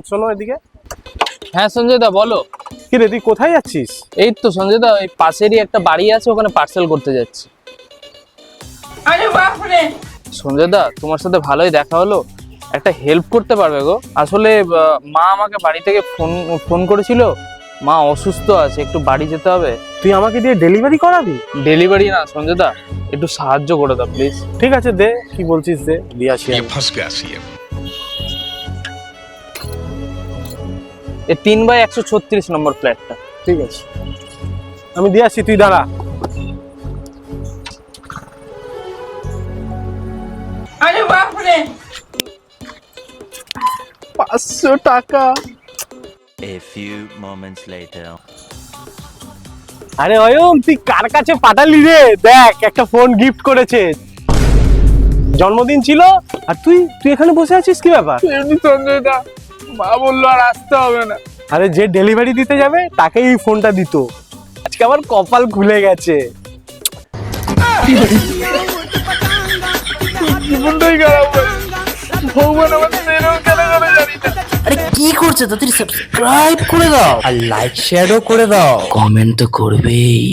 শোনো এদিকে। হ্যাঁ সঞ্জয় দা বলো। কি রে, তুই কোথায় যাচ্ছিস? এই তো সঞ্জয় দা, ওই পাশেরই একটা বাড়ি আছে, ওখানে পার্সেল করতে যাচ্ছি। আরে বাপরে! সঞ্জয় দা, তোমার সাথে ভালোই দেখা হলো। একটা হেল্প করতে পারবে গো? আসলে মা আমাকে বাড়ি থেকে ফোন করেছিল, মা অসুস্থ আছে, একটু বাড়ি যেতে হবে। তুই আমাকে দিয়ে ডেলিভারি করাবি? ডেলিভারি না সঞ্জয় দা, একটু সাহায্য করে দাও প্লিজ। ঠিক আছে, দে, কি বলছিস, দে, দিয়ে আসি আমি। फंस गया सीएम। এই 3/136 নম্বর ফ্ল্যাটটা। ঠিক আছে, আমি দিয়ে আসছি, তুই দাঁড়া। আরে বাপরে! 500 টাকা। A few moments later. আরে অয়ম, তুই কার কাছে পাঠালি রে? দেখ, একটা ফোন গিফট করেছে, জন্মদিন ছিল। আর তুই তুই এখানে বসে আছিস, কি ব্যাপার? এমনি সঞ্জয় দা, মা বললো আর আসতে হবে না। আরে যে ডেলিভারি দিতে যাবে তাকেই এই ফোনটা দিত। আজকে আমার কপাল খুলে গেছে। জীবনটাই খারাপ হয়ে গেছে। ভগবান আমাদের এরকম কেন করে জানি না। আরে কি করছে তাড়াতাড়ি সাবস্ক্রাইব করে দাও আর লাইক শেয়ারও করে দাও, কমেন্ট তো করবেই।